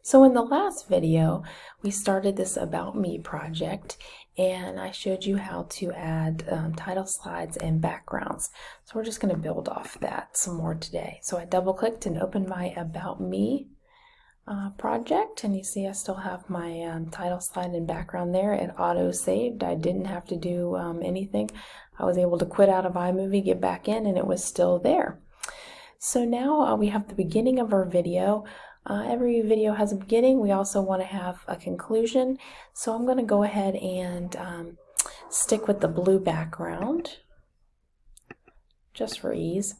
So in the last video, we started this About Me project, and I showed you how to add title slides and backgrounds. So we're just going to build off that some more today. So I double-clicked and opened my About Me project, and you see I still have my title slide and background there. It auto-saved. I didn't have to do anything. I was able to quit out of iMovie, get back in, and it was still there. So now we have the beginning of our video. Every video has a beginning. We also want to have a conclusion. So I'm going to go ahead and stick with the blue background just for ease.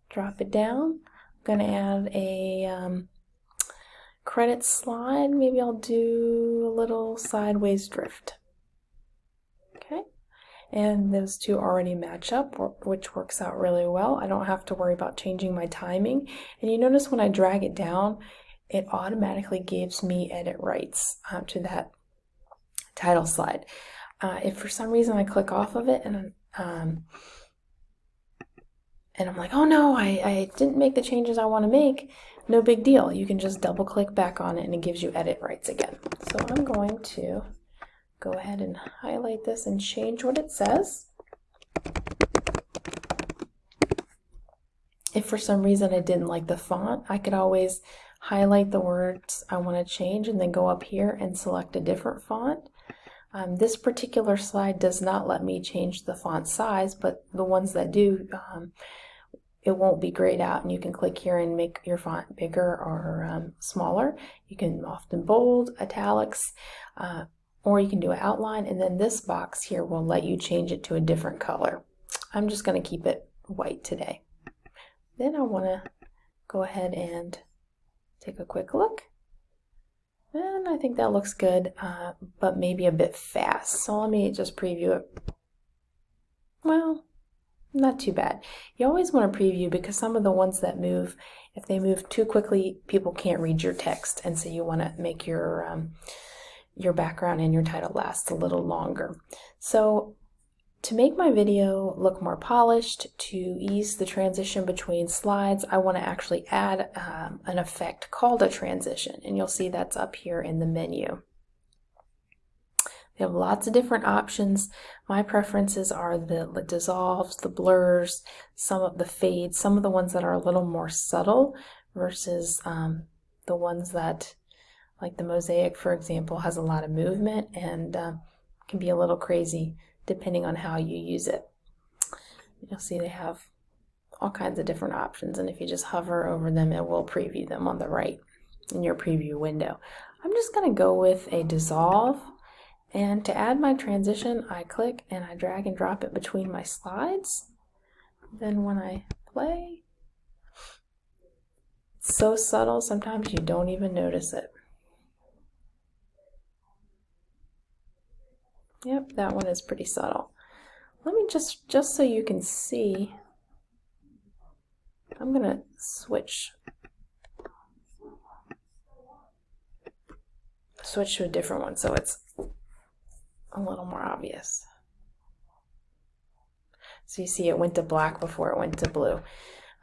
Drop it down. I'm going to add a credit slide. Maybe I'll do a little sideways drift. Okay. And those two already match up, which works out really well. I don't have to worry about changing my timing. And you notice when I drag it down, it automatically gives me edit rights to that title slide. If for some reason I click off of it and I'm like, oh no, I didn't make the changes I want to make, no big deal. You can just double click back on it and it gives you edit rights again. So I'm going to go ahead and highlight this and change what it says. If for some reason I didn't like the font, I could always highlight the words I want to change and then go up here and select a different font. This particular slide does not let me change the font size, but the ones that do, it won't be grayed out, and you can click here and make your font bigger or smaller. You can often bold, italics, or you can do an outline, and then this box here will let you change it to a different color. I'm just going to keep it white today. Then I want to go ahead and take a quick look. And I think that looks good, but maybe a bit fast. So let me just preview it. Well, not too bad. You always want to preview because some of the ones that move, if they move too quickly, people can't read your text, and so you want to make your background and your title last a little longer. So to make my video look more polished, to ease the transition between slides, I want to actually add an effect called a transition, and you'll see that's up here in the menu. We have lots of different options. My preferences are the dissolves, the blurs, some of the fades, some of the ones that are a little more subtle versus the ones that, like the mosaic, for example, has a lot of movement and can be a little crazy depending on how you use it. You'll see they have all kinds of different options, and if you just hover over them, it will preview them on the right in your preview window. I'm just going to go with a dissolve, and to add my transition, I click and I drag and drop it between my slides. Then when I play, it's so subtle, sometimes you don't even notice it. Yep, that one is pretty subtle. Let me just so you can see, I'm going to switch to a different one so it's a little more obvious. So you see it went to black before it went to blue.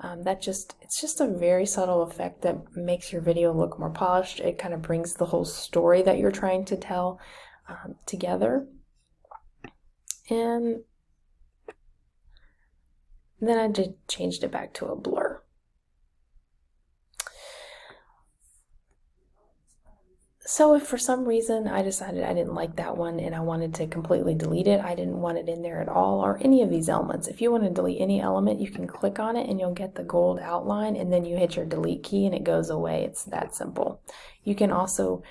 It's just a very subtle effect that makes your video look more polished. It kind of brings the whole story that you're trying to tell together. And then I just changed it back to a blur. So if for some reason I decided I didn't like that one and I wanted to completely delete it, I didn't want it in there at all, or any of these elements. If you want to delete any element, you can click on it and you'll get the gold outline, and then you hit your delete key and it goes away. It's that simple. You can also,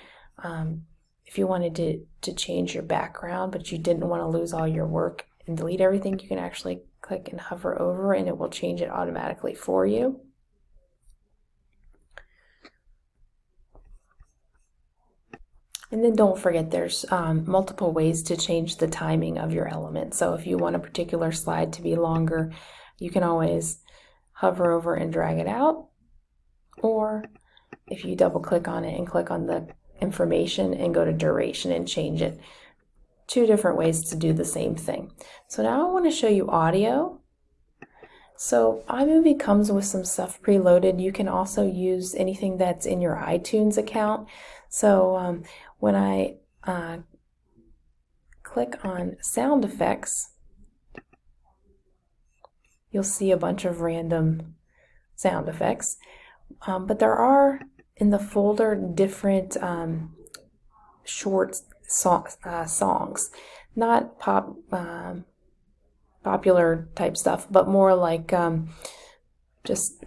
if you wanted to change your background, but you didn't want to lose all your work and delete everything, you can actually click and hover over and it will change it automatically for you. And then don't forget there's multiple ways to change the timing of your element. So if you want a particular slide to be longer, you can always hover over and drag it out. Or if you double click on it and click on the information and go to duration and change it. Two different ways to do the same thing. So now I want to show you audio. So iMovie comes with some stuff preloaded. You can also use anything that's in your iTunes account. So when I click on sound effects, you'll see a bunch of random sound effects. But there are in the folder different short songs, not popular type stuff, but more like just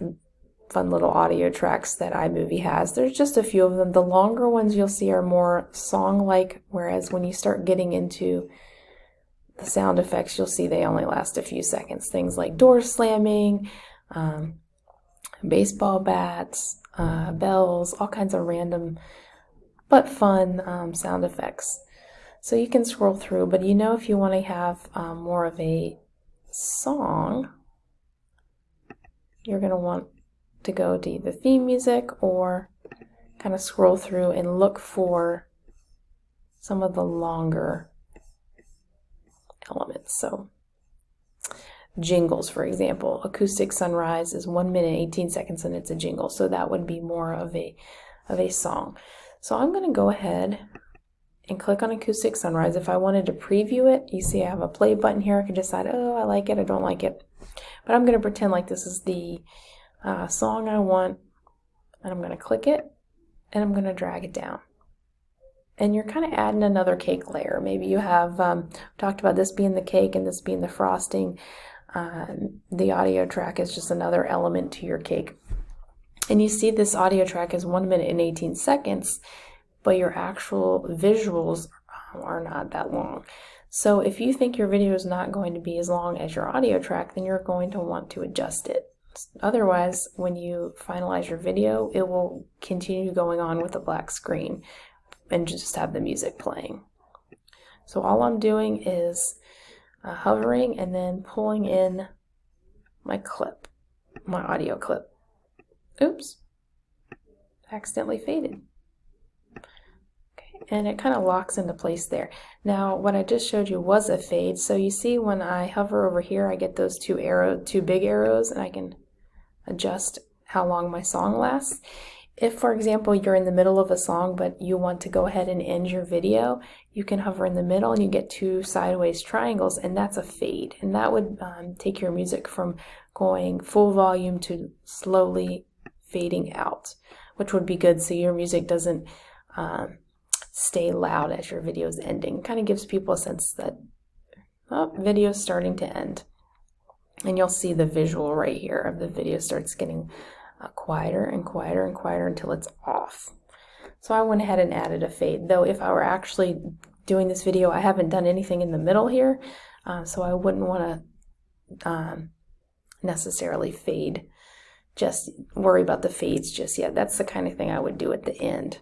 fun little audio tracks that iMovie has. There's just a few of them. The longer ones you'll see are more song-like, whereas when you start getting into the sound effects, you'll see they only last a few seconds. Things like door slamming, baseball bats, bells, all kinds of random but fun sound effects. So you can scroll through, but you know, if you want to have more of a song, you're going to want to go to either theme music or kind of scroll through and look for some of the longer elements. So jingles, for example, acoustic sunrise is 1 minute 18 seconds and it's a jingle, so that would be more of a song. So I'm going to go ahead and click on acoustic sunrise. If I wanted to preview it, you see I have a play button here. I can decide, oh, I like it, I don't like it, but I'm going to pretend like this is the song I want, and I'm going to click it and I'm going to drag it down. And you're kind of adding another cake layer. Maybe you have talked about this being the cake and this being the frosting. The audio track is just another element to your cake. And you see this audio track is 1 minute and 18 seconds, but your actual visuals are not that long. So if you think your video is not going to be as long as your audio track, then you're going to want to adjust it. Otherwise, when you finalize your video, it will continue going on with a black screen and just have the music playing. So all I'm doing is hovering and then pulling in my clip, my audio clip. Oops, accidentally faded. Okay, and it kind of locks into place there. Now, what I just showed you was a fade. So you see when I hover over here, I get those two big arrows, and I can adjust how long my song lasts. If, for example, you're in the middle of a song, but you want to go ahead and end your video, you can hover in the middle and you get two sideways triangles, and that's a fade. And that would take your music from going full volume to slowly fading out, which would be good so your music doesn't stay loud as your video is ending. It kind of gives people a sense that, oh, video's starting to end. And you'll see the visual right here of the video starts getting quieter and quieter and quieter until it's off. So I went ahead and added a fade, though if I were actually doing this video, I haven't done anything in the middle here, so I wouldn't want to necessarily fade, just worry about the fades just yet. That's the kind of thing I would do at the end.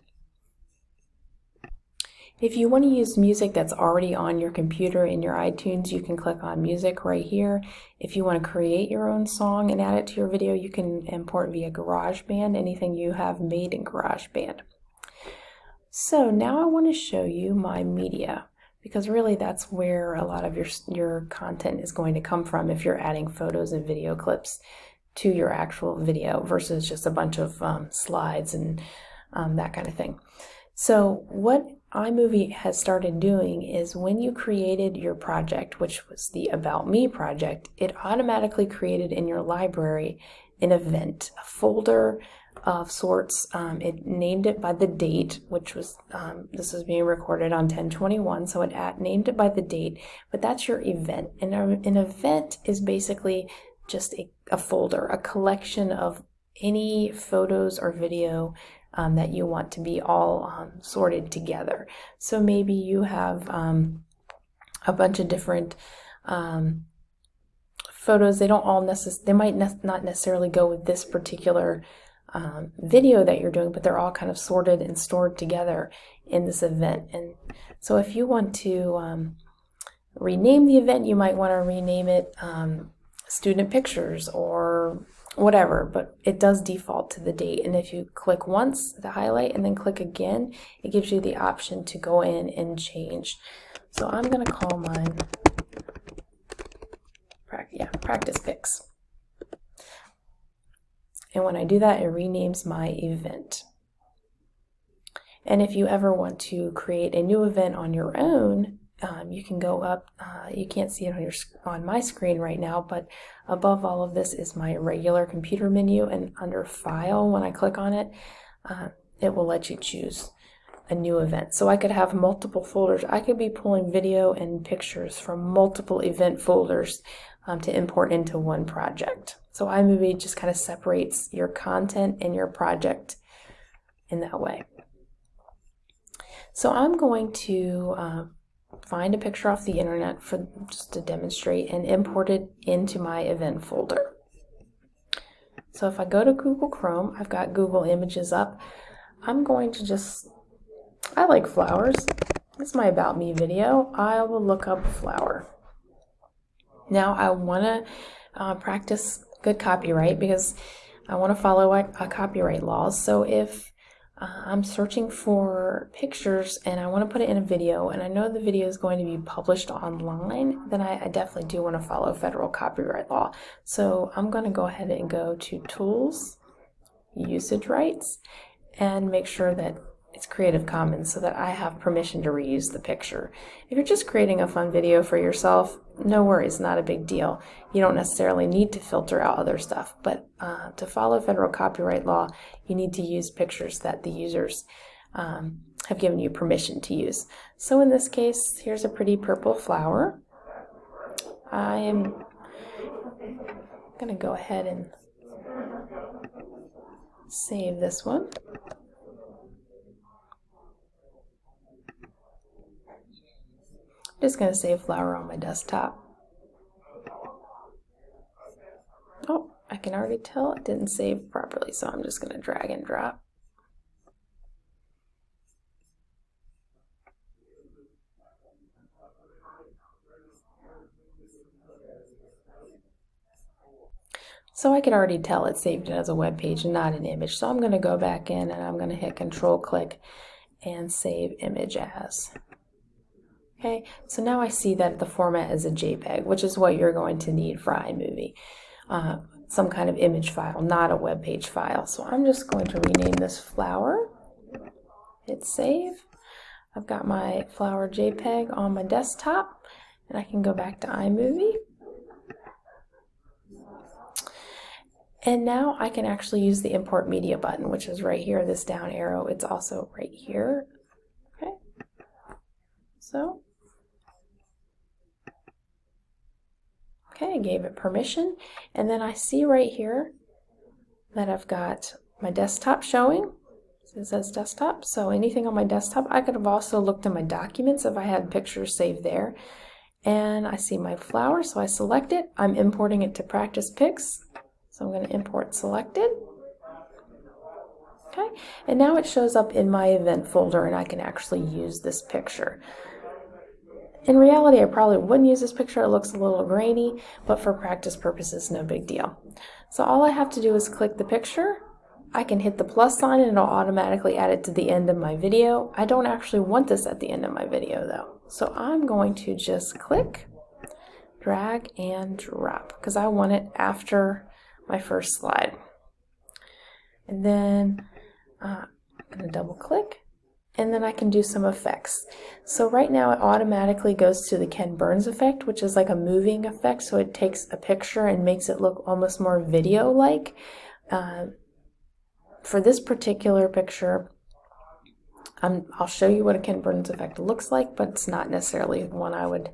If you want to use music that's already on your computer in your iTunes, you can click on music right here. If you want to create your own song and add it to your video, you can import via GarageBand, anything you have made in GarageBand. So now I want to show you my media, because really that's where a lot of your content is going to come from if you're adding photos and video clips to your actual video versus just a bunch of slides and that kind of thing. So what iMovie has started doing is when you created your project, which was the About Me project, it automatically created in your library an event, a folder of sorts. It named it by the date, which was, this was being recorded on 10/21, so it named it by the date, but that's your event. And an event is basically just a folder, a collection of any photos or video that you want to be all sorted together. So maybe you have a bunch of different photos. They don't all they might not necessarily go with this particular video that you're doing, but they're all kind of sorted and stored together in this event. And so if you want to rename the event, you might want to rename it student pictures or whatever, but it does default to the date. And if you click once to highlight and then click again, it gives you the option to go in and change. So I'm going to call mine practice pics. And when I do that, it renames my event. And if you ever want to create a new event on your own, you can go up, you can't see it on my screen right now, but above all of this is my regular computer menu, and under File, when I click on it, it will let you choose a new event. So I could have multiple folders. I could be pulling video and pictures from multiple event folders to import into one project. So iMovie just kind of separates your content and your project in that way. So I'm going to find a picture off the internet for just to demonstrate and import it into my event folder. So if I go to Google Chrome, I've got Google Images up. I'm going to I like flowers. This is my About Me video. I will look up flower. Now I want to practice good copyright because I want to follow copyright laws. So if I'm searching for pictures and I want to put it in a video and I know the video is going to be published online, then I definitely do want to follow federal copyright law. So I'm going to go ahead and go to Tools, Usage Rights, and make sure that it's Creative Commons so that I have permission to reuse the picture. If you're just creating a fun video for yourself, no worries, not a big deal. You don't necessarily need to filter out other stuff, but to follow federal copyright law, you need to use pictures that the users have given you permission to use. So in this case, here's a pretty purple flower. I am going to go ahead and save this one. I'm just going to save flower on my desktop. Oh, I can already tell it didn't save properly, so I'm just going to drag and drop. So I can already tell it saved it as a web page and not an image. So I'm going to go back in and I'm going to hit Control click and save image as. Okay, so now I see that the format is a JPEG, which is what you're going to need for iMovie. Some kind of image file, not a web page file. So I'm just going to rename this flower. Hit save. I've got my flower JPEG on my desktop, and I can go back to iMovie. And now I can actually use the import media button, which is right here, this down arrow. It's also right here. Okay, so okay, I gave it permission, and then I see right here that I've got my desktop showing. It says desktop, so anything on my desktop. I could have also looked in my documents if I had pictures saved there. And I see my flower, so I select it. I'm importing it to Practice Pics, so I'm going to import selected. Okay, and now it shows up in my event folder, and I can actually use this picture. In reality, I probably wouldn't use this picture. It looks a little grainy, but for practice purposes, no big deal. So all I have to do is click the picture. I can hit the plus sign and it'll automatically add it to the end of my video. I don't actually want this at the end of my video though. So I'm going to just click, drag, and drop because I want it after my first slide. And then I'm going to double click. And then I can do some effects. So right now it automatically goes to the Ken Burns effect, which is like a moving effect. So it takes a picture and makes it look almost more video-like. For this particular picture, I'll show you what a Ken Burns effect looks like, but it's not necessarily one I would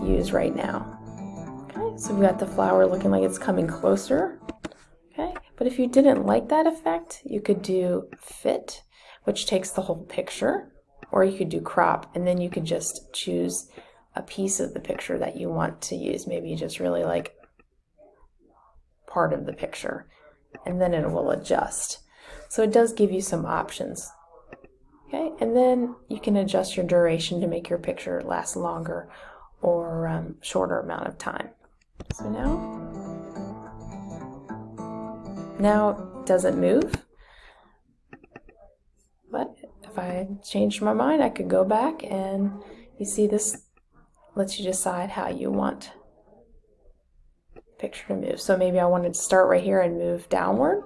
use right now. Okay, so we've got the flower looking like it's coming closer. Okay, but if you didn't like that effect, you could do fit, which takes the whole picture, or you could do crop, and then you could just choose a piece of the picture that you want to use. Maybe you just really like part of the picture, and then it will adjust. So it does give you some options. Okay, and then you can adjust your duration to make your picture last longer or shorter amount of time. So now it doesn't move. But if I changed my mind, I could go back, and you see this lets you decide how you want picture to move. So maybe I wanted to start right here and move downward.